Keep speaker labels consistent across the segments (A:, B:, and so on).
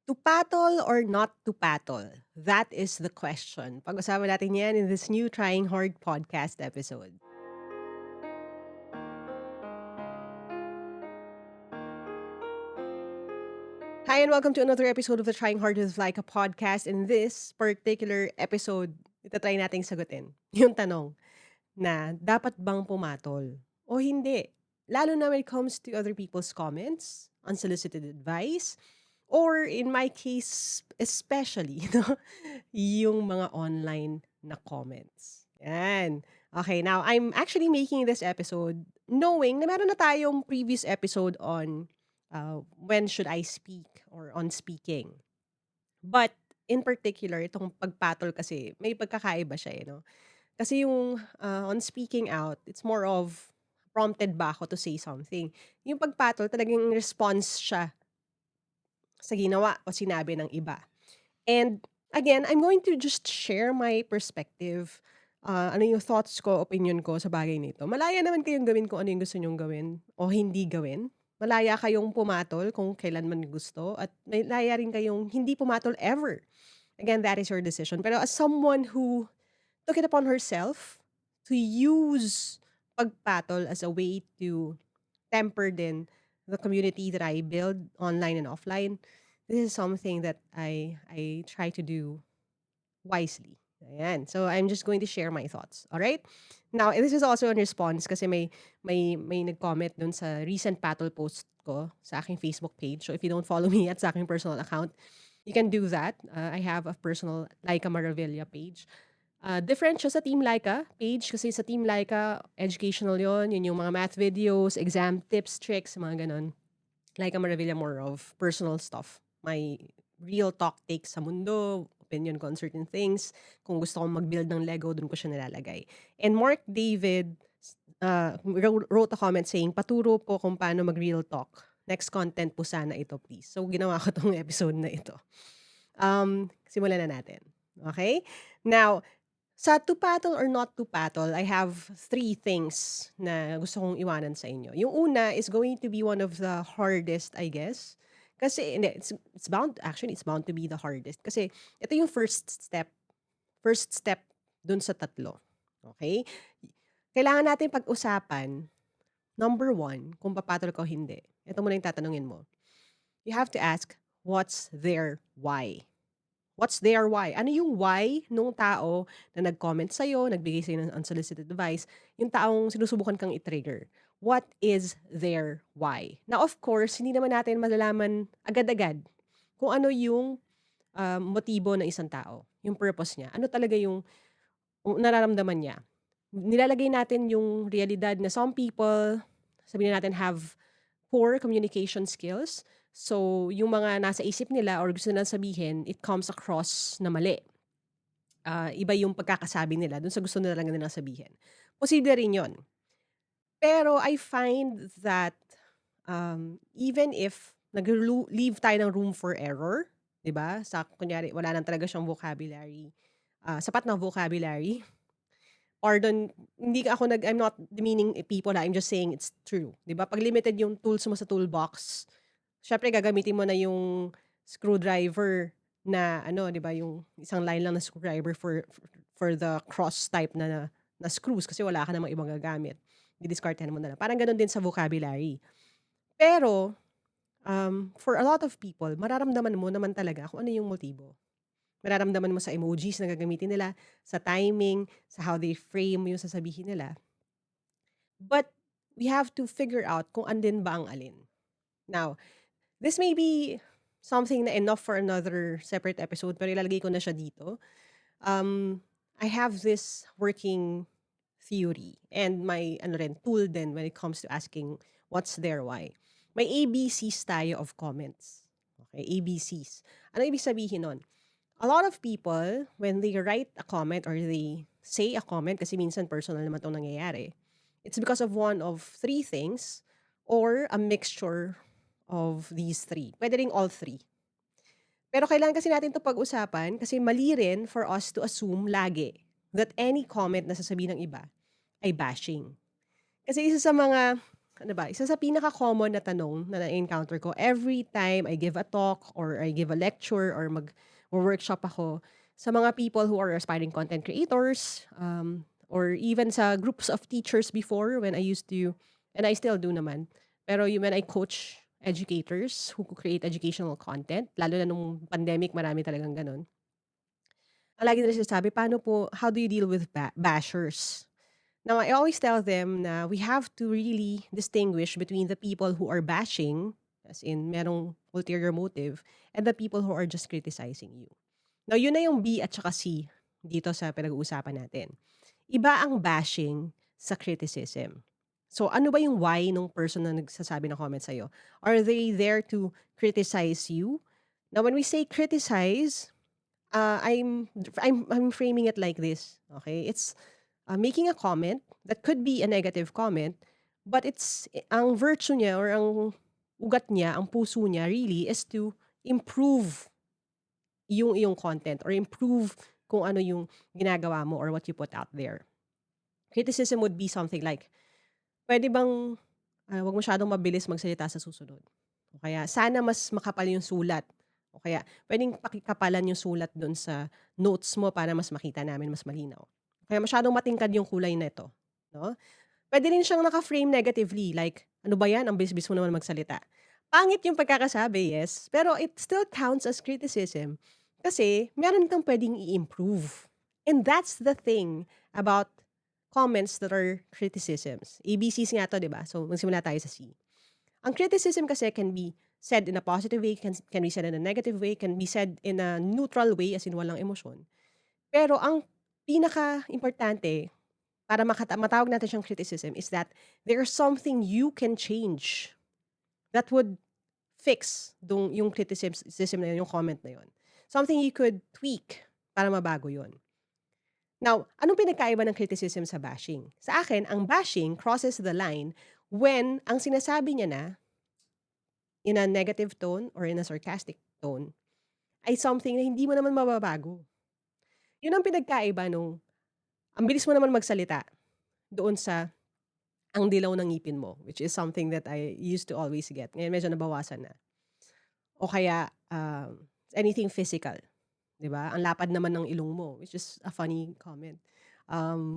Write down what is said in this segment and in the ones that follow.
A: To patol or not to patol? That is the question. Pag-usapan natin yan in this new Trying Hard podcast episode. Hi and welcome to another episode of the Trying Hard with Lyqa podcast. In this particular episode, itatry nating sagutin yung tanong na dapat bang pumatol o hindi? Lalo na when it comes to other people's comments, unsolicited advice, or in my case, especially, no, yung mga online na comments. Yan. Okay, now I'm actually making this episode knowing na meron na tayong previous episode on when should I speak or on speaking. But in particular, itong pagpatol kasi may pagkakaiba siya eh, no? Kasi yung on speaking out, it's more of prompted ba ako to say something. Yung pagpatol, talagang response siya sa ginawa o sinabi ng iba. And again, I'm going to just share my perspective. Ano yung thoughts ko, opinion ko sa bagay nito. Malaya naman kayong gawin kung ano yung gusto nyong gawin o hindi gawin. Malaya kayong pumatol kung kailan man gusto at malaya rin kayong hindi pumatol ever. Again, that is your decision. Pero as someone who took it upon herself to use pagpatol as a way to temper din the community that I build online and offline, this is something that I try to do wisely. Ayan. So I'm just going to share my thoughts. All right? Now, this is also in response kasi may nag-comment dun sa recent battle post ko sa aking Facebook page. So if you don't follow me at sa aking personal account, you can do that. I have a personal Lyqa Maravilla page. Different siya sa Team Lyqa page kasi sa Team Lyqa, educational yon. Yun yung mga math videos, exam tips, tricks, mga ganon. Lyqa Maravilla more of personal stuff. My real talk takes sa mundo, opinion ko on certain things. Kung gusto kong mag-build ng Lego, dun ko siya nilalagay. And Mark David wrote a comment saying, paturo po kung paano mag-real talk. Next content po sana ito, please. So, ginawa ko tong episode na ito. Simulan na natin. Okay? Now, sa to patol or not to patol, I have 3 things na gusto kong iwanan sa inyo. Yung una is going to be one of the hardest, I guess. Kasi, hindi, it's bound to be the hardest. Kasi, ito yung first step dun sa tatlo. Okay? Kailangan natin pag-usapan, number 1, kung papatol ka o hindi. Ito muna yung tatanungin mo. You have to ask, what's their why? What's their why? Ano yung why nung tao na nag-comment sa'yo, nagbigay sa'yo ng unsolicited advice, yung taong sinusubukan kang i-trigger? What is their why? Now, of course, hindi naman natin malalaman agad-agad kung ano yung motibo ng isang tao, yung purpose niya. Ano talaga yung nararamdaman niya. Nilalagay natin yung realidad na some people, sabihin natin, have poor communication skills. So, yung mga nasa isip nila or gusto nilang sabihin, it comes across na mali. Iba yung pagkakasabi nila dun sa gusto nila lang nilang sabihin. Posible rin yun. Pero I find that even if nag-leave tayo ng room for error, di ba? Sa kunyari, wala nang talaga siyang vocabulary, sapat na vocabulary, pardon, I'm not demeaning people, I'm just saying it's true. Di ba? Pag limited yung tools mo sa toolbox, syempre gagamitin mo na yung screwdriver na ano, 'di ba, yung isang line lang na screwdriver for the cross type na screws kasi wala ka namang ibang gagamit. Didiskartehan mo na lang. Parang gano'n din sa vocabulary. Pero for a lot of people, mararamdaman mo naman talaga kung ano yung motibo. Mararamdaman mo sa emojis na gagamitin nila, sa timing, sa how they frame yung sasabihin nila. But we have to figure out kung andin ba ang alin. Now, this may be something na enough for another separate episode, pero ilalagay ko na siya dito. I have this working theory and my tool din when it comes to asking what's their why. May ABCs tayo of comments. Okay, ABCs. Ano ibig sabihin nun? A lot of people, when they write a comment or they say a comment, kasi minsan personal naman itong nangyayari, it's because of one of 3 things or a mixture of these 3. Pwede ring all 3. Pero kailangan kasi natin 'to pag-usapan kasi mali rin for us to assume lagi that any comment na sasabihin ng iba ay bashing. Kasi isa sa mga ano ba, isa sa pinaka-common na tanong na na-encounter ko every time I give a talk or I give a lecture or workshop ako sa mga people who are aspiring content creators, or even sa groups of teachers before when I used to, and I still do naman. Pero when I coach educators who create educational content, lalo na nung pandemic, marami talagang ganun. Ang lagi nila sinasabi, paano po, how do you deal with bashers? Now, I always tell them na we have to really distinguish between the people who are bashing, as in merong ulterior motive, and the people who are just criticizing you. Now, yun na yung B at saka C dito sa pinag-uusapan natin. Iba ang bashing sa criticism. So, ano ba yung why nung person na nagsasabi ng comment sa'yo? Are they there to criticize you? Now, when we say criticize, I'm framing it like this. Okay, it's making a comment that could be a negative comment, but ang virtue niya or ang ugat niya, ang puso niya really is to improve yung iyong content or improve kung ano yung ginagawa mo or what you put out there. Criticism would be something like, pwede bang wag masyadong mabilis magsalita sa susunod. O kaya sana mas makapal yung sulat. O kaya pwedeng pakikapalan yung sulat doon sa notes mo para mas makita namin mas malinaw. Kaya masyadong matingkad yung kulay nito, no? Puwede rin siyang naka-frame negatively like, "Ano ba 'yan, ang bilis-bilis mo naman magsalita." Pangit yung pagkakasabi, yes, pero it still counts as criticism kasi meron kang puwedeng i-improve. And that's the thing about comments that are criticisms. ABCs nga 'to, 'di ba? So, magsimula tayo sa C. Ang criticism kasi can be said in a positive way, can be said in a negative way, can be said in a neutral way as in walang emosyon. Pero ang pinaka importante para matawag natin siyang criticism is that there's something you can change that would fix yung criticism na yun, yung comment na yun. Something you could tweak para mabago yun. Now, anong pinagkaiba ng criticism sa bashing? Sa akin, ang bashing crosses the line when ang sinasabi niya na in a negative tone or in a sarcastic tone ay something na hindi mo naman mababago. Yun ang pinagkaiba nung ang bilis mo naman magsalita doon sa ang dilaw ng ngipin mo, which is something that I used to always get. Ngayon medyo nabawasan na. O kaya, anything physical, 'di ba? Ang lapad naman ng ilong mo, which is a funny comment.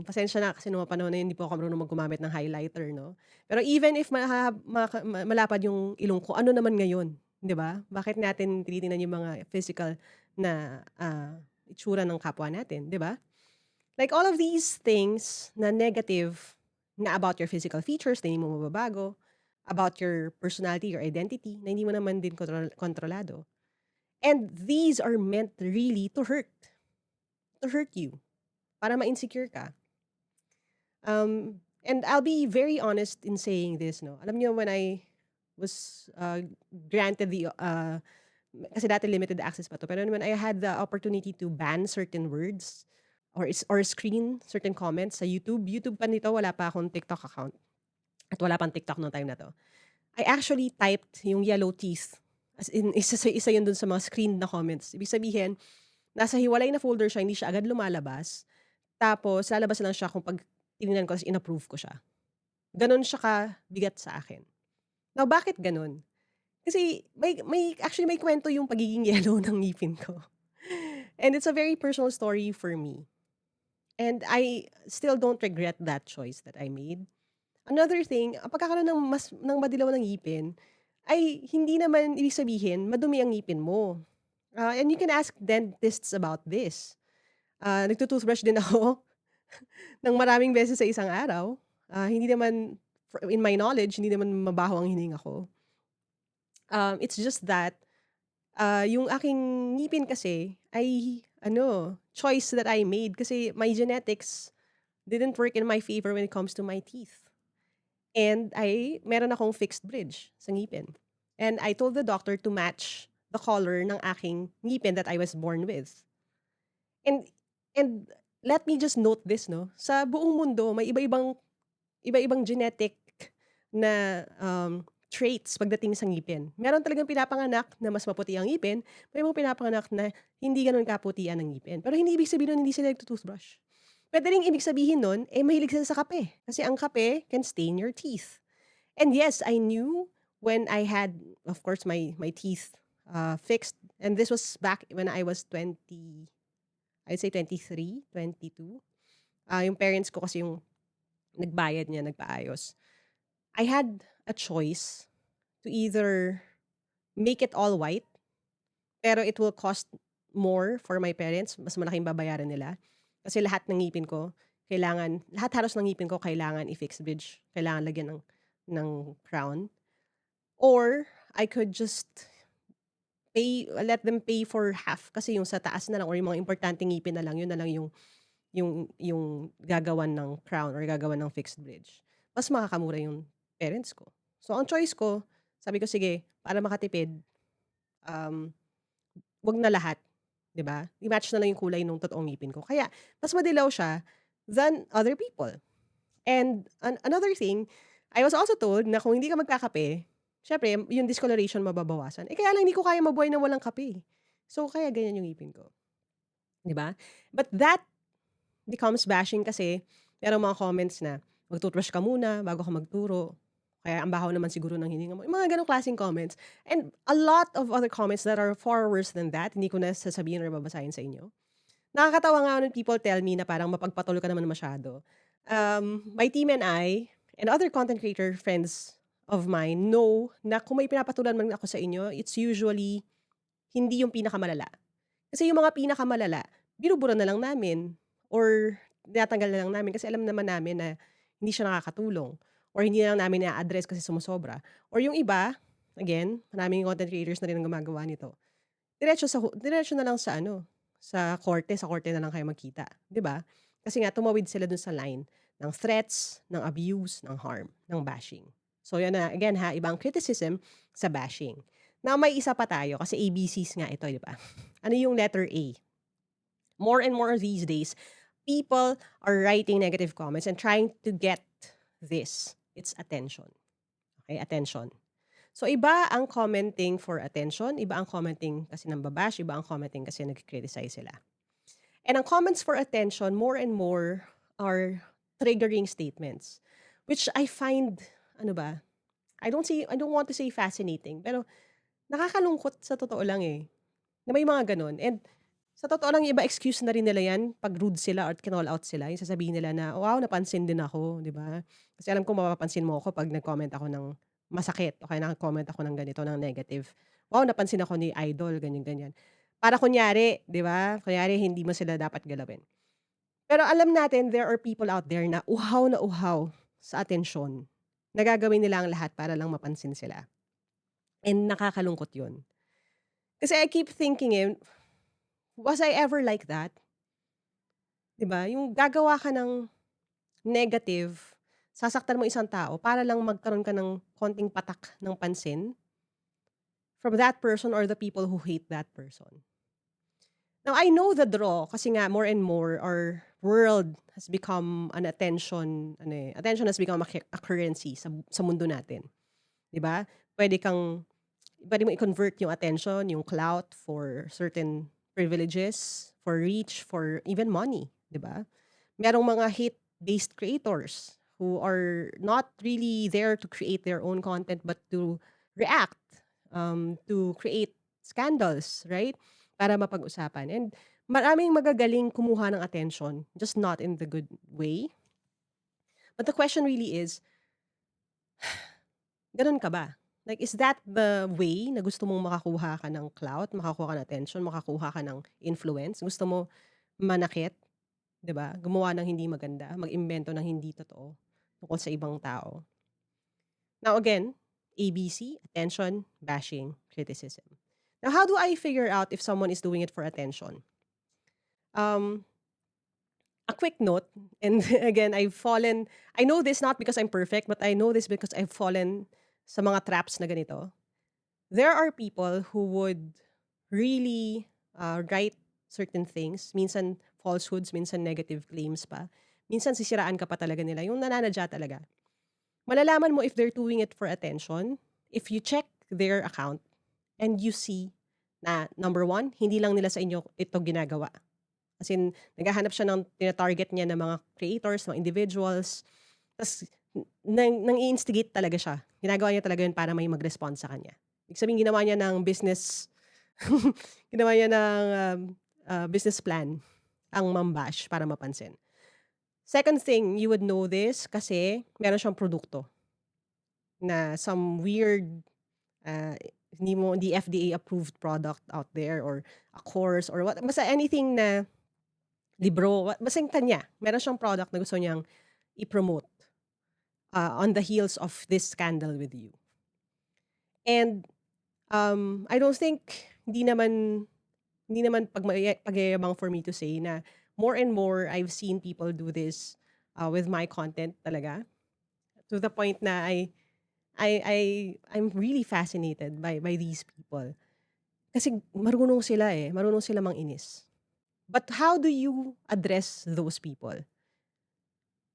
A: Pasensya na kasi nung mga panahon na yun, hindi po ako marunong gumamit ng highlighter, 'no? Pero even if malapad yung ilong ko, ano naman ngayon, 'di ba? Bakit natin tinitingnan yung mga physical na, itsura ng kapwa natin, 'di ba? Like all of these things na negative na about your physical features na hindi mo mababago, about your personality, your identity na hindi mo naman din kontrolado. And these are meant really to hurt you, para ma-insecure ka. And I'll be very honest in saying this, no. Alam niyo when I was granted kasi dati limited access pa to, pero when I had the opportunity to ban certain words or screen certain comments sa YouTube pa nito, wala pa akong TikTok account at wala pang TikTok nung time na 'to. I actually typed yung yellow teeth, as in isa yun dun sa mga screened na comments. Ibig sabihin, nasa hiwalay na folder siya, hindi siya agad lumalabas, tapos lalabas lang siya kung 'pag tinignan ko ta's in-approve ko siya. Gano'n siya kabigat sa akin. Now bakit gano'n? Kasi actually may kuwento yung pagiging yellow ng ngipin ko. And it's a very personal story for me. And I still don't regret that choice that I made. Another thing, ang pagkakaroon ng madilaw ng ngipin ay hindi naman ibig sabihin madumi ang ngipin mo. And you can ask dentists about this. Nagtu-toothbrush din ako ng maraming beses sa isang araw. Hindi naman in my knowledge, hindi naman mabaho ang hininga ko. It's just that, yung aking ngipin kasi ay choice that I made kasi my genetics didn't work in my favor when it comes to my teeth. And meron akong fixed bridge sa ngipin. And I told the doctor to match the color ng aking ngipin that I was born with. And let me just note this, no, sa buong mundo may iba-ibang genetic na, traits pagdating sa ngipin. Meron talagang pinapanganak na mas maputi ang ngipin, may mga pinapanganak na hindi gano'n kaputi ang ngipin. Pero hindi ibig sabihin nun hindi sila nagtu-toothbrush. Puwede ring ibig sabihin nun, mahilig sila sa kape, kasi ang kape can stain your teeth. And yes, I knew when I had, of course, my teeth fixed. And this was back when I was 20, I'd say 23, 22. Yung parents ko kasi yung nagbayad niya, nagpaayos. I had a choice to either make it all white, pero it will cost more for my parents. Mas malaking babayaran nila. Kasi lahat ng ngipin ko, lahat halos ng ngipin ko kailangan i-fix bridge. Kailangan lagyan ng crown. Or, I could just let them pay for half. Kasi yung sa taas na lang or yung mga importanteng ngipin na lang, yun na lang yung gagawan ng crown or gagawan ng fixed bridge. Mas makakamura yung parents ko. So, ang choice ko, sabi ko, sige, para makatipid, um, wag na lahat. 'Di ba? I-match na lang yung kulay nung totoong ngipin ko. Kaya, mas madilaw siya than other people. And another thing, I was also told na kung hindi ka magkakape, syempre, yung discoloration mababawasan. Eh, kaya lang hindi ko kaya mabuhay na walang kape. So, kaya ganyan yung ngipin ko. 'Di ba? But that becomes bashing kasi merong mga comments na, "Mag-toothbrush ka muna bago ka magturo. Kaya ang baho naman siguro ng hininga mo." Yung mga gano'ng klaseng comments. And a lot of other comments that are far worse than that, hindi ko na sasabihin or babasahin sa inyo. Nakakatawa nga when people tell me na parang mapagpatuloy ka naman masyado. My team and I, and other content creator friends of mine know na kung may pinapatulan man ako sa inyo, it's usually hindi yung pinakamalala. Kasi yung mga pinakamalala, binubura na lang namin or tinatanggal na lang namin kasi alam naman namin na hindi siya nakakatulong or hindi na lang namin na-address kasi sumosobra. Or yung iba, again, maraming content creators na rin ang gumagawa nito. Diretso na lang sa ano, sa korte na lang kayo magkita, 'di ba? Kasi nga tumawid sila dun sa line ng threats, ng abuse, ng harm, ng bashing. So yun na, again ha, ibang criticism sa bashing. Now may isa pa tayo kasi ABCs nga ito, 'di ba? Ano yung letter A? More and more these days, people are writing negative comments and trying to get this. It's attention. Okay, attention. So, iba ang commenting for attention, iba ang commenting kasi nambabash, iba ang commenting kasi nag-criticize sila. And ang comments for attention, more and more are triggering statements, which I find, ano ba, I don't want to say fascinating, pero nakakalungkot sa totoo lang eh, na may mga ganun. And sa totoo lang, yung iba excuse na rin nila yan pag rude sila or kinall out sila. Yung sasabihin nila na, wow, napansin din ako, di ba? Kasi alam ko mapapansin mo ako pag nag-comment ako ng masakit o kaya nag-comment ako ng ganito, ng negative. Wow, napansin ako ni idol, ganyan-ganyan. Para kunyari, di ba? Kunyari, hindi mo sila dapat galawin. Pero alam natin, there are people out there na uhaw sa atensyon. Nagagawin nila ang lahat para lang mapansin sila. And nakakalungkot yun. Kasi I keep thinking was I ever like that? 'Di ba? Yung gagawa ka ng negative, sasaktan mo isang tao para lang magkaroon ka ng konting patak ng pansin from that person or the people who hate that person. Now, I know the draw kasi nga more and more our world has become an attention has become a currency sa mundo natin. 'Di ba? Pwede mo i-convert yung attention, yung clout for certain privileges, for reach, for even money, 'di ba? Merong mga hate-based creators who are not really there to create their own content but to react, to create scandals, right? Para mapag-usapan. And maraming magagaling kumuha ng attention, just not in the good way. But the question really is, ganun ka ba? Like, is that the way na gusto mong makakuha ka ng clout, makakuha ka ng attention, makakuha ka ng influence? Gusto mo manakit, 'di ba? Gumawa ng hindi maganda, mag-imbento ng hindi totoo tungkol sa ibang tao. Now again, ABC, attention, bashing, criticism. Now, how do I figure out if someone is doing it for attention? Um, a quick note, and again, I know this not because I'm perfect, but I know this because I've fallen sa mga traps na ganito. There are people who would really write certain things, minsan falsehoods, minsan negative claims pa. Minsan sisiraan ka pa talaga nila, yung nananadya talaga. Malalaman mo if they're doing it for attention, if you check their account and you see na number one, hindi lang nila sa inyo ito ginagawa. As in, naghahanap siya ng tina-target niya ng mga creators, mga individuals. Tapos nang i-instigate talaga siya. Ginagawa niya talaga yun para may mag-respond sa kanya. Ibig sabihin ginawa niya ng business ginawa niya ng, business plan ang mambash para mapansin. Second thing, you would know this kasi meron siyang produkto na some weird, uh, hindi FDA approved product out there or a course or what basta anything na libro, basta yung kanya, meron siyang product na gusto niyang i-promote, on the heels of this scandal with you. And, I don't think hindi naman pagyayabang for me to say na more and more I've seen people do this, with my content talaga, to the point na I'm really fascinated by these people. Kasi marunong sila manginis. But how do you address those people?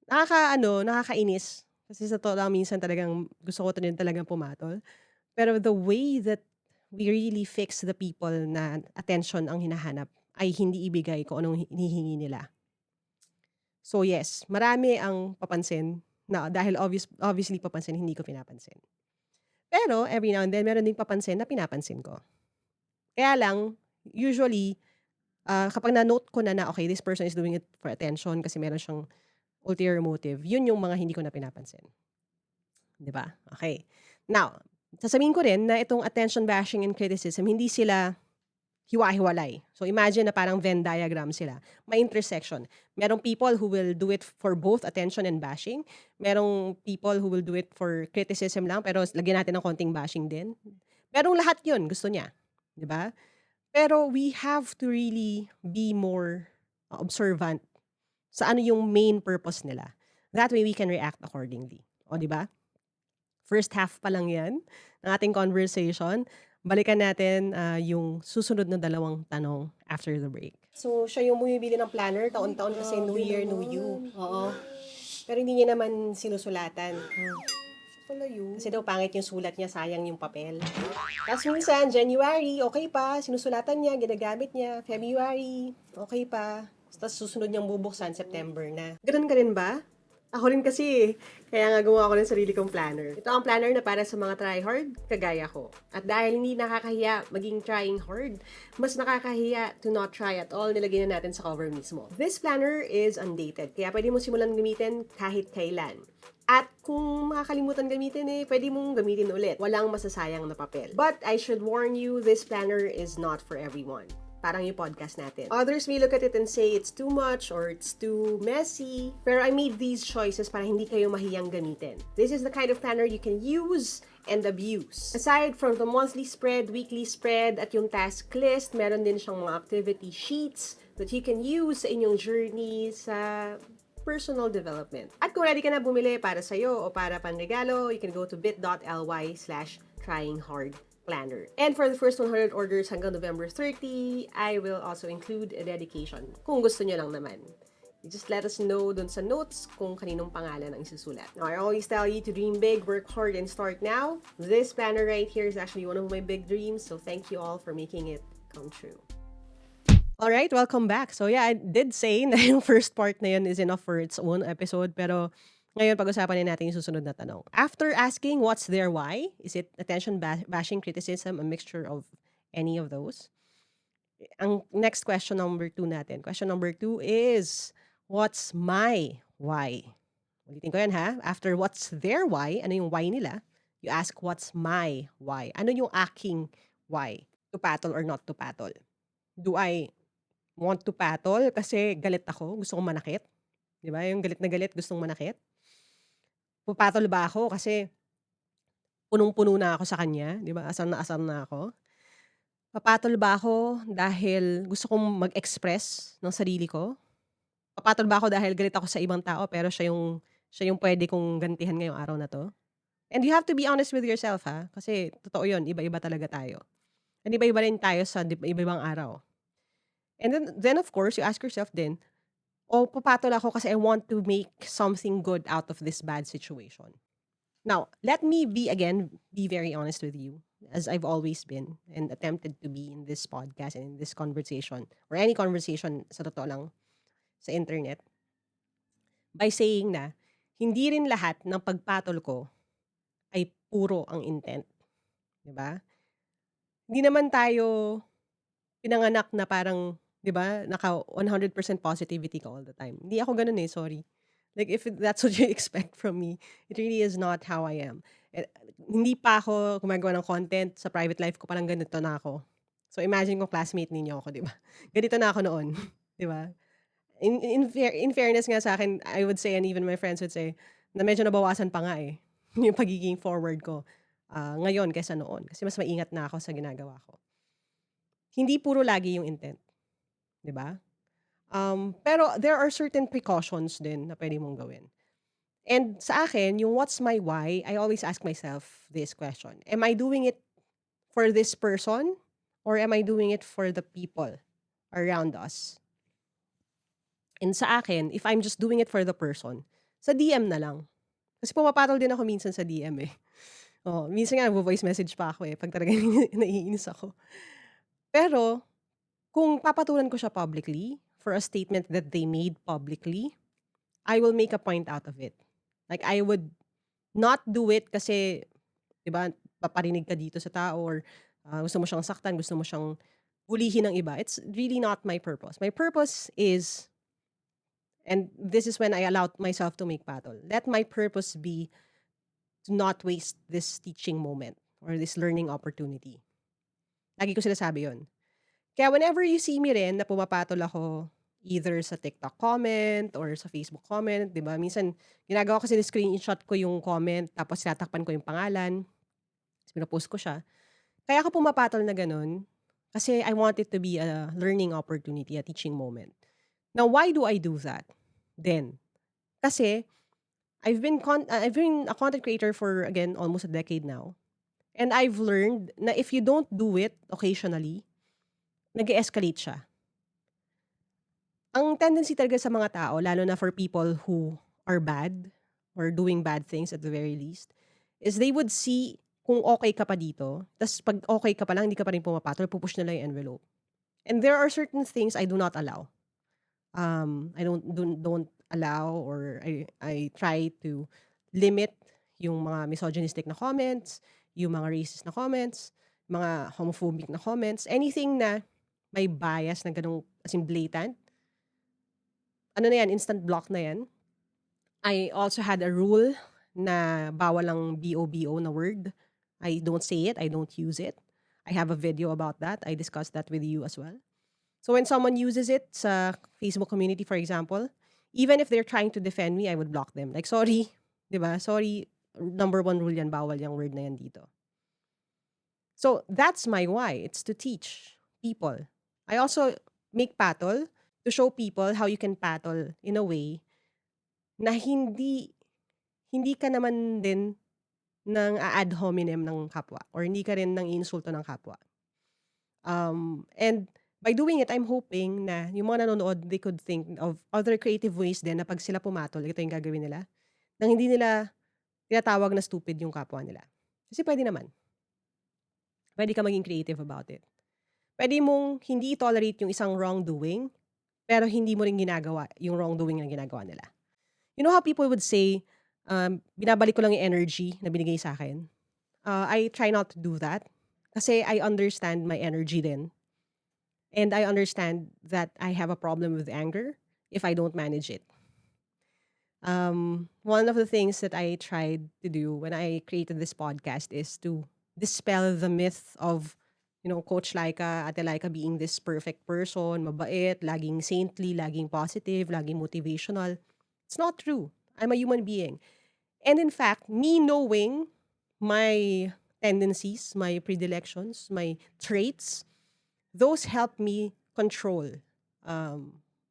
A: Nakakainis. Kasi sa totoo lang minsan talagang gusto ko din talagang pumatol. Pero the way that we really fix the people na attention ang hinahanap ay hindi ibigay kung anong hinihingi nila. So yes, marami ang papansin na dahil obviously papansin, hindi ko pinapansin. Pero every now and then meron ding papansin na pinapansin ko. Kaya lang, usually, kapag na-note ko na okay, this person is doing it for attention kasi meron siyang ulterior motive, yun yung mga hindi ko na pinapansin. 'Di ba? Okay. Now, sasabihin ko rin na itong attention bashing and criticism, hindi sila hiwa-hiwalay. So imagine na parang Venn diagram sila. May intersection. Merong people who will do it for both attention and bashing. Merong people who will do it for criticism lang pero lagyan natin ng konting bashing din. Merong lahat yun gusto niya. 'Di ba? Pero we have to really be more observant sa ano yung main purpose nila. That way we can react accordingly. O 'di ba? First half pa lang 'yan ng ating conversation. Balikan natin, yung susunod na dalawang tanong after the break. So, siya yung bumibili ng planner taon-taon kasi New Year, New You. Oo. Pero hindi niya naman sinusulatan. Pala yun. Kasi daw pangit yung sulat niya, sayang yung papel. Tapos minsan, January, okay pa, sinusulatan niya, ginagamit niya. February, okay pa. Tapos susunod niyang bubuksan, September na. Ganun ka rin ba? Ako rin kasi, kaya nga gumawa ko ng sarili kong planner. Ito ang planner na para sa mga try-hard, kagaya ko. At dahil hindi nakakahiya maging trying hard, mas nakakahiya to not try at all, nilagay na natin sa cover mismo. This planner is undated, kaya pwede mo simulan gamitin kahit kailan. At kung makakalimutan gamitin pwede mong gamitin ulit. Walang masasayang na papel. But I should warn you, this planner is not for everyone. Parang yung podcast natin. Others may look at it and say it's too much or it's too messy. Pero I made these choices para hindi kayo mahiyang gamitin. This is the kind of planner you can use and abuse. Aside from the monthly spread, weekly spread, at yung task list, meron din siyang mga activity sheets that you can use sa inyong journey sa personal development. At kung ready ka na bumili para sa'yo o para panregalo, you can go to bit.ly/tryinghard planner. And for the first 100 orders hanggang November 30, I will also include a dedication kung gusto nyo lang naman. You just let us know dun sa notes kung kaninong pangalan ang isusulat. Now, I always tell you to dream big, work hard, and start now. This planner right here is actually one of my big dreams, so thank you all for making it come true. Alright, welcome back. So yeah, I did say na yung first part na yun is enough for its own episode, pero ngayon, pag-usapan natin yung susunod na tanong. After asking what's their why, is it attention bashing, criticism, a mixture of any of those? Ang next question number 2 natin. Question number 2 is, what's my why? Ulitin ko yan ha. After what's their why, ano yung why nila? You ask what's my why? Ano yung aking why? To patol or not to patol? Do I want to patol kasi galit ako, gusto kong manakit? Di ba? Yung galit na galit, gustong manakit? Pupatol ba ako kasi punong-puno na ako sa kanya, 'di ba? Asar na ako. Papatol ba ako dahil gusto kong mag-express ng sarili ko? Papatol ba ako dahil galit ako sa ibang tao pero siya yung pwede kong gantihan ngayong araw na 'to? And you have to be honest with yourself ha, kasi totoo 'yun, iba-iba talaga tayo. And iba-iba rin tayo sa iba-ibang araw. And then of course, you ask yourself din, papatol ako kasi I want to make something good out of this bad situation. Now, let me be very honest with you, as I've always been and attempted to be in this podcast and in this conversation, or any conversation sa totoo lang sa internet, by saying na, hindi rin lahat ng pagpatol ko ay puro ang intent, 'di ba? Hindi naman tayo pinanganak na parang, 'di ba, naka 100% positivity ka all the time. Hindi ako gano'n, eh, sorry. Like, if that's what you expect from me, it really is not how I am. Hindi pa ako gumagawa ng content, sa private life ko palang ganito na ako. So, imagine kung classmate ninyo ako, 'di ba? Ganito na ako noon, 'di ba? In fairness nga sa akin, I would say and even my friends would say, na medyo nabawasan pa nga, eh, yung pagiging forward ko, ngayon kaysa noon. Kasi mas maingat na ako sa ginagawa ko. Hindi puro lagi yung intent, 'di ba? Pero there are certain precautions din na puwede mong gawin. And sa akin, yung what's my why, I always ask myself this question, am I doing it for this person or am I doing it for the people around us? And sa akin, if I'm just doing it for the person, sa DM na lang. Kasi pumapatol din ako minsan sa DM, eh. Oo, minsan nga nagvo-voice message pa ako, eh, 'pag talagang naiinis ako. Pero kung papatulan ko siya publicly for a statement that they made publicly, I will make a point out of it. Like, I would not do it kasi, 'di ba, paparinig ka dito sa tao or, gusto mo siyang saktan, gusto mo siyang bulihin ng iba. It's really not my purpose. My purpose is, and this is when I allowed myself to make patol, let my purpose be to not waste this teaching moment or this learning opportunity. Lagi ko sinasabi 'yun. Kaya whenever you see me rin na pumapatol ako either sa TikTok comment or sa Facebook comment, 'di ba? Minsan ginagawa ko kasi screenshot ko yung comment tapos tinatakpan ko yung pangalan, ta's pino-post ko siya. Kaya ako pumapatol na gano'n, kasi I want it to be a learning opportunity, a teaching moment. Now, why do I do that then? Kasi I've been a content creator for, again, almost a decade now, and I've learned na if you don't do it occasionally, nag-e-escalate siya. Ang tendency talaga sa mga tao, lalo na for people who are bad or doing bad things at the very least, is they would see kung okay ka pa dito, ta's 'pag okay ka pa lang, hindi ka pa rin pumapatol, pu-push nila yung envelope. And there are certain things I do not allow. I don't allow, or I try to limit yung mga misogynistic na comments, yung mga racist na comments, mga homophobic na comments, anything na may bias na gano'ng as in blatant, ano na yan, instant block na yan. I also had a rule na bawal ang BO na word. I don't say it, I don't use it. I have a video about that. I discussed that with you as well. So when someone uses it sa Facebook community, for example, even if they're trying to defend me, I would block them. Like, sorry, 'di ba? Sorry, number one rule yan, bawal yung word na yan dito. So that's my why. It's to teach people. I also make patol to show people how you can patol in a way na hindi ka naman din ng ad hominem ng kapwa or hindi ka rin ng insulto ng kapwa. And by doing it, I'm hoping na yung mga nanonood, they could think of other creative ways din na 'pag sila pumatol, ito yung gagawin nila, nang hindi nila tinatawag na stupid yung kapwa nila. Kasi puwede naman. Puwede ka maging creative about it. Puwede mong hindi i-tolerate yung isang wrongdoing, pero hindi mo rin ginagawa yung wrongdoing na ginagawa nila. You know how people would say, binabalik ko lang yung energy na binigay sa'kin? I try not to do that kasi I understand my energy din. And I understand that I have a problem with anger if I don't manage it. One of the things that I tried to do when I created this podcast is to dispel the myth of, Coach Lyqa, Ate Lyqa being this perfect person, mabait, laging saintly, laging positive, laging motivational. It's not true. I'm a human being. And in fact, me knowing my tendencies, my predilections, my traits, those help me control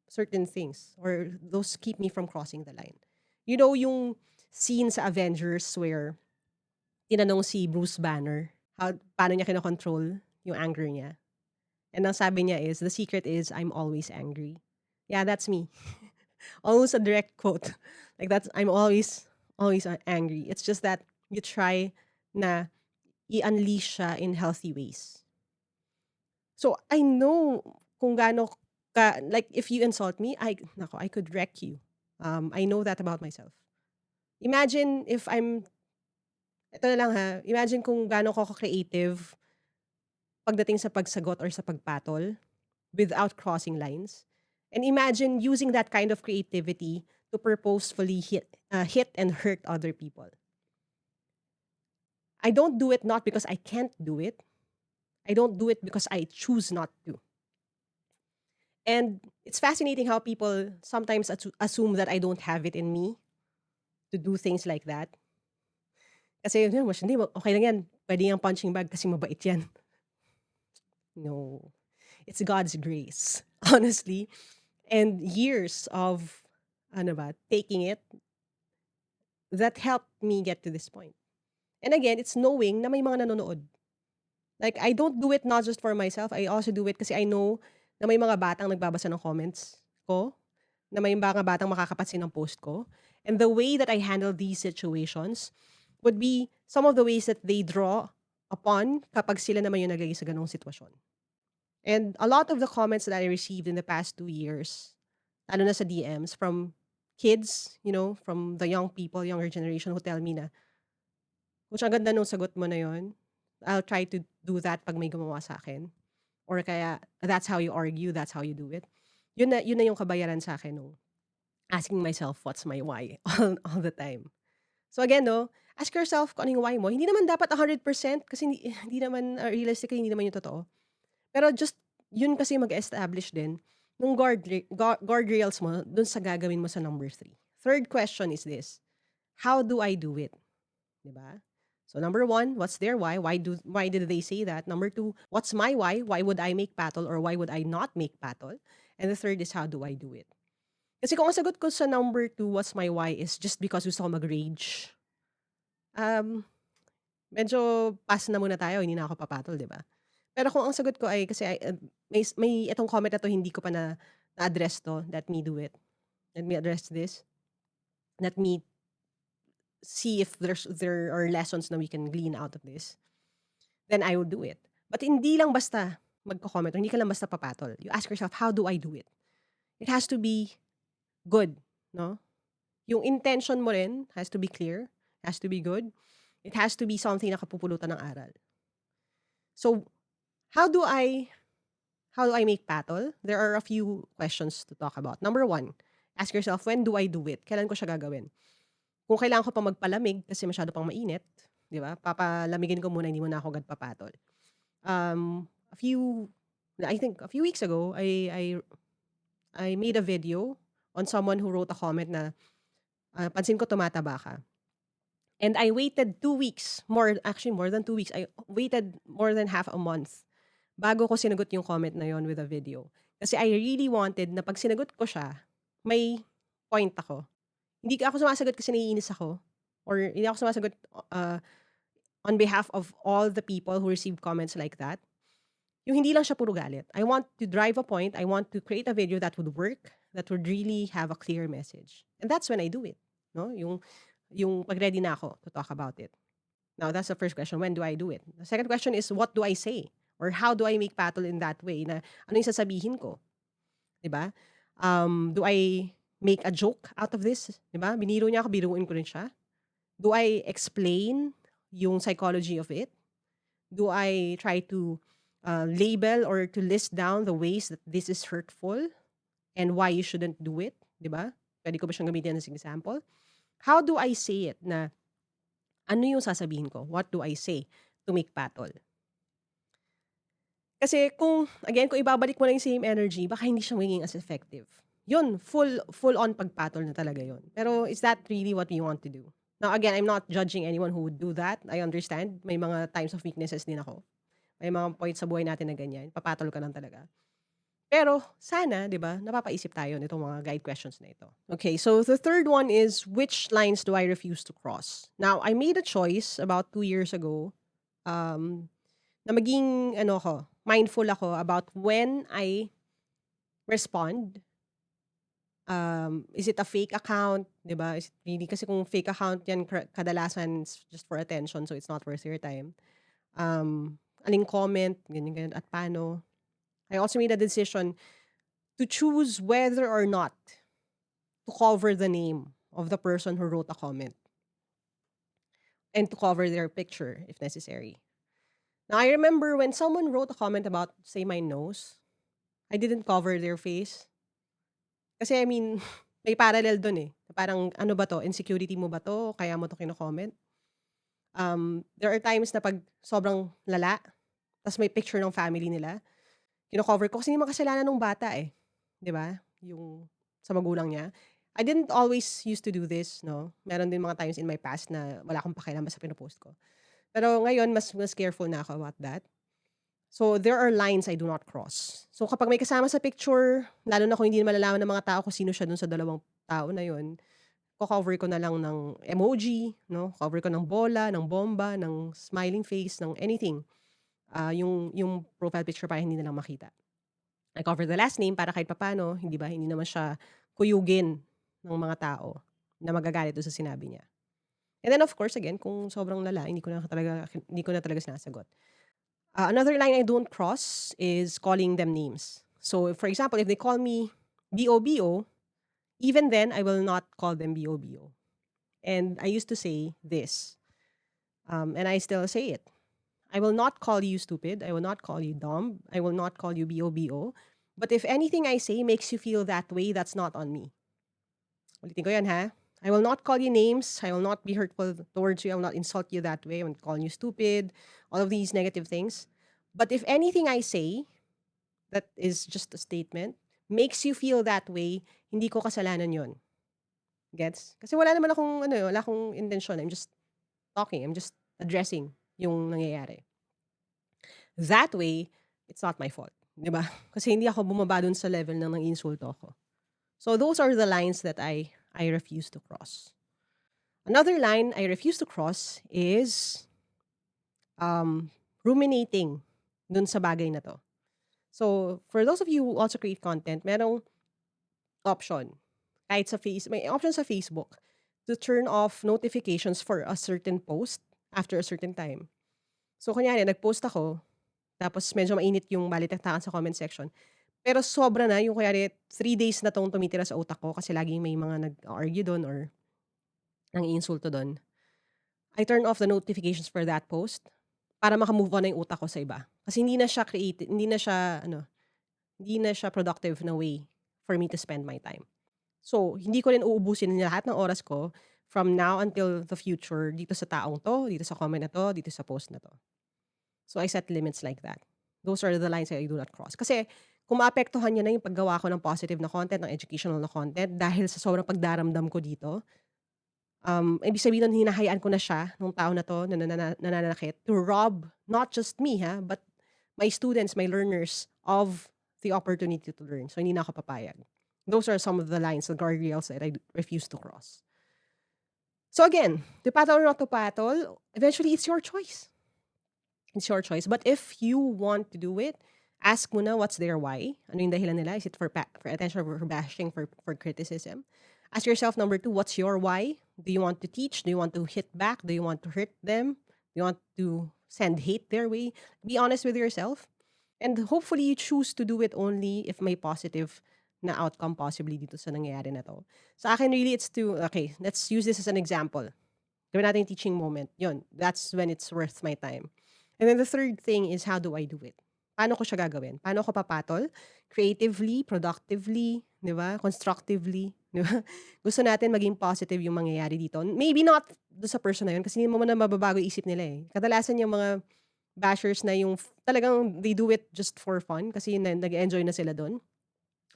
A: certain things, or those keep me from crossing the line. You know yung scene sa Avengers where tinanong si Bruce Banner paano niya kinokontrol yung anger niya. And ang sabi niya is, the secret is, I'm always angry. Yeah, that's me. Almost a direct quote. Like I'm always angry. It's just that you try na i-unleash siya in healthy ways. So I know kung gaano ka, like if you insult me, I could wreck you. I know that about myself. Imagine if ito na lang ha, imagine kung gaano ako ka-creative pagdating sa pagsagot or sa pagpatol without crossing lines. And imagine using that kind of creativity to purposefully hit and hurt other people. I don't do it not because I can't do it. I don't do it because I choose not to. And it's fascinating how people sometimes assume that I don't have it in me to do things like that. Kasi yun, mas hindi, okay lang yan. Pwede yung punching bag kasi mabait yan. No. It's God's grace, honestly. And years of, taking it that helped me get to this point. And again, it's knowing na may mga nanonood. Like, I don't do it not just for myself. I also do it kasi I know na may mga batang nagbabasa ng comments ko, na may mga batang makakapansin ng post ko. And the way that I handle these situations would be some of the ways that they draw upon kapag sila naman yung naglagay sa ganong sitwasyon. And a lot of the comments that I received in the past 2 years, lalo na sa DMs from kids, from the young people, younger generation who tell me na, "Coach, ang ganda nung sagot mo na yon. I'll try to do that pag may gumawa sa akin." Or kaya, "That's how you argue, that's how you do it." Yun na yung kabayaran sa akin nung asking myself, what's my why all the time. So again, no, ask yourself kung ano yung why mo. Hindi naman dapat 100% kasi hindi naman, realistically, hindi naman yung totoo. Pero just, yun kasi mag-establish din nung guardrails mo dun sa gagawin mo sa number 3. Third question is this: how do I do it? Diba? So number 1, what's their why? Why did they say that? Number 2, what's my why? Why would I make patol or why would I not make patol? And the third is, how do I do it? Kasi kung ang sagot ko sa number 2, what's my why, is just because gusto ko mag-rage, um, medyo pass na muna tayo, hindi na ako papatol, 'di ba? Pero kung ang sagot ko ay kasi may itong comment na 'to, hindi ko pa na-address 'to, let me do it. Let me address this. Let me see if there are lessons na we can glean out of this. Then I will do it. But hindi lang basta magko-comment or hindi ka lang basta papatol. You ask yourself, how do I do it? It has to be good, no? Yung intention mo rin has to be clear, has to be good. It has to be something na kapupulutan ng aral. So, how do I make patol? There are a few questions to talk about. Number 1, ask yourself, when do I do it? Kailan ko siya gagawin? Kung kailangan ko pa magpalamig kasi masyado pang mainit, 'di ba? Papalamigin ko muna, hindi muna ako agad papatol. I think a few weeks ago, I made a video on someone who wrote a comment na, pansin ko tumataba ka. And I waited 2 weeks, more than 2 weeks. I waited more than half a month bago ko sinagot yung comment na yon with a video. Kasi I really wanted na pag sinagot ko siya, may point ako. Hindi ako sumasagot kasi naiinis ako, or hindi ako sumasagot on behalf of all the people who receive comments like that. Yung hindi lang siya puro galit. I want to drive a point. I want to create a video that would work, that would really have a clear message. And that's when I do it. No? Yung pag-ready na ako to talk about it. Now, that's the first question. When do I do it? The second question is, what do I say? Or how do I make patol in that way? Na ano yung sasabihin ko? Diba? Do I make a joke out of this? Diba? Biniro niya ako, biruin ko rin siya. Do I explain yung psychology of it? Do I try to label or to list down the ways that this is hurtful and why you shouldn't do it? Diba? Pwede ko ba siyang gamitin as an example? How do I say it na ano yung sasabihin ko? What do I say to make patol? Kasi kung ibabalik mo lang yung same energy, baka hindi siya magiging as effective. Yun, full on pagpatol na talaga yun. Pero is that really what we want to do? Now again, I'm not judging anyone who would do that. I understand. May mga times of weaknesses din ako. May mga points sa buhay natin na ganyan. Papatol ka lang talaga. Pero sana, 'di ba, napapaisip tayo nitong mga guide questions na ito. Okay, so the third one is, which lines do I refuse to cross? Now, I made a choice about 2 years ago, na maging mindful ako about when I respond. Is it a fake account, 'di ba? Is it really, kasi kung fake account yan, kadalasan it's just for attention, so it's not worth your time. Aling comment, ganyan, at paano. I also made a decision to choose whether or not to cover the name of the person who wrote a comment. and to cover their picture if necessary. Now, I remember when someone wrote a comment about, say, my nose, I didn't cover their face. Kasi I mean, may parallel dun eh. Parang ano ba to, insecurity mo ba to, kaya mo to kino-comment? There are times na 'pag sobrang lala, ta's may picture ng family nila, kino-cover ko kasi hindi naman kasalanan nung bata eh, 'di ba? Yung sa magulang niya. I didn't always used to do this 'no, meron din mga times in my past na wala akong pakialam basta pino-post ko. Pero ngayon mas careful na ako about that. So, there are lines I do not cross. So, kapag may kasama sa picture, lalo na kung hindi malalaman ng mga tao kung sino siya dun sa dalawang tao na yun, ko-cover ko na lang ng emoji 'no, cover ko ng bola, ng bomba, ng smiling face, ng anything. Yung profile picture para hindi nila makita. I cover the last name para kahit papaano hindi naman siya kuyugin ng mga tao na magagalit dun sa sinabi niya. And then of course again, kung sobrang lala hindi ko na talaga sinasagot. Another line I don't cross is calling them names. So, for example, if they call me BOBO, even then I will not call them BOBO. And I used to say this, and I still say it. I will not call you stupid. I will not call you dumb. I will not call you BOBO. But if anything I say makes you feel that way, that's not on me. Ulitin ko yan ha. I will not call you names. I will not be hurtful towards you. I will not insult you that way. I will not call you stupid. All of these negative things. But if anything I say that is just a statement makes you feel that way, hindi ko kasalanan yon. Gets? Kasi wala akong intention. I'm just talking. I'm just addressing yung nangyayari. That way, it's not my fault. 'Di ba? Kasi hindi ako bumaba dun sa level na nang-insulto ako. So those are the lines that I refuse to cross. Another line I refuse to cross is ruminating dun sa bagay na 'to. So, for those of you who also create content, merong option. Kahit may option sa Facebook to turn off notifications for a certain post after a certain time. So, kunyari, nag-post ako, tapos medyo mainit yung balitaktakan sa comment section. Pero sobra na, yung kunyari, 3 days na tong tumitira sa utak ko kasi laging may mga nag-argue doon or nang-iinsulto doon. I turn off the notifications for that post para maka-move on na yung utak ko sa iba. Kasi hindi na siya productive na way for me to spend my time. So, hindi ko rin uubusin lahat ng oras ko from now until the future dito sa taong 'to, dito sa comment na 'to, dito sa post na 'to. So, I set limits like that. Those are the lines that I do not cross. Kasi kung maapektuhan niya na yung paggawa ko ng positive na content, ng educational na content dahil sa sobrang pagdaramdam ko dito, ibig sabihin nun hinahayaan ko na siya, nung tao na 'to na nananakit, to rob not just me but my students, my learners of the opportunity to learn. So, hindi na ako papayag. Those are some of the lines, the guardrails that I refuse to cross. So again, to patol or not to patol, eventually it's your choice. It's your choice. But if you want to do it, ask muna what's their why. Ano yung dahilan nila? Is it for attention, for bashing, for criticism? Ask yourself, number 2, what's your why? Do you want to teach? Do you want to hit back? Do you want to hurt them? Do you want to send hate their way? Be honest with yourself. And hopefully you choose to do it only if may positive na outcome possibly dito sa nangyayari na to. Sa akin really it's okay, let's use this as an example. Gawin natin yung teaching moment. Yun, that's when it's worth my time. And then the third thing is, how do I do it? Paano ko siya gagawin? Paano ko papatol? Creatively, productively, di ba? Constructively, di ba? Gusto natin maging positive yung mangyayari dito. Maybe not do sa person na yun kasi hindi mo na mababago yung isip nila eh. Kadalasan yung mga bashers na yung talagang they do it just for fun kasi nag-enjoy na sila doon.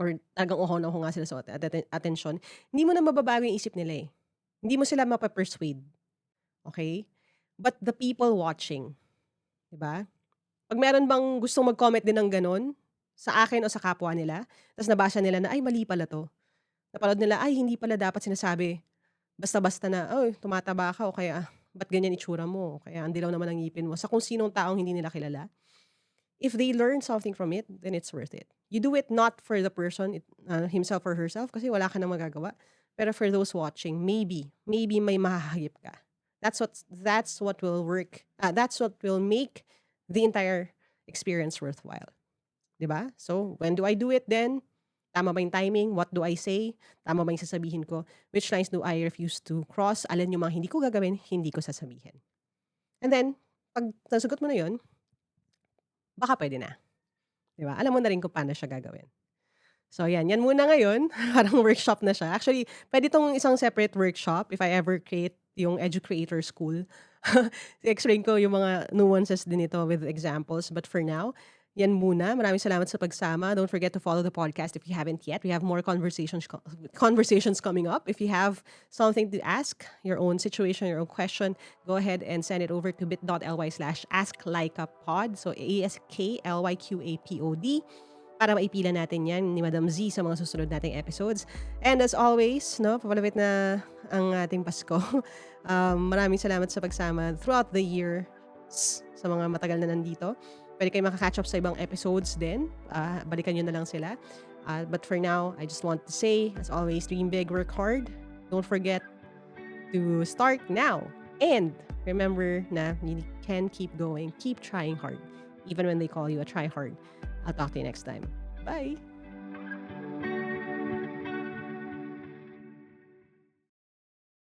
A: Or talagang uho na uho nga sila sa attention. Hindi mo na mababago yung isip nila eh. Hindi mo sila mapapersuade. Okay? But the people watching, di ba? Pag meron bang gustong mag-comment din ng ganun, sa akin o sa kapwa nila, tapos nabasa nila na, ay, mali pala to. Napanood nila, ay, hindi pala dapat sinasabi. Basta-basta na, oh, tumataba ka o kaya, ba't ganyan itsura mo? O kaya, ang dilaw naman ang ngipin mo. Sa kung sinong taong hindi nila kilala. If they learn something from it, then it's worth it. You do it not for the person, himself or herself, kasi wala ka nang magagawa. Pero for those watching, maybe may mahahagip ka. That's what will work. That's what will make the entire experience worthwhile. Diba? So, when do I do it then? Tama ba yung timing? What do I say? Tama ba yung sasabihin ko? Which lines do I refuse to cross? Alin yung mga hindi ko gagawin, hindi ko sasabihin. And then, pag nasagot mo na yun, baka pwede na. Di ba? Alam mo na rin kung paano siya gagawin. So, yan muna ngayon. Parang workshop na siya. Actually, pwede itong isang separate workshop if I ever create yung Educreator School. I-explain ko yung mga nuances din ito with examples. But for now, yan muna. Maraming salamat sa pagsama. Don't forget to follow the podcast if you haven't yet. We have more conversations coming up. If you have something to ask, your own situation, your own question, go ahead and send it over to bit.ly/asklyqapod. So, ASKLYQAPOD para maipila natin yan ni Madam Z sa mga susunod nating episodes. And as always, no, papalapit na ang ating Pasko. Maraming salamat sa pagsama throughout the year sa mga matagal na nandito. Pwede kayo makaka-catch up sa ibang episodes din. Balikan nyo na lang sila. But for now, I just want to say, as always, dream big, work hard. Don't forget to start now. And remember na you can keep going, keep trying hard, even when they call you a try hard. I'll talk to you next time. Bye!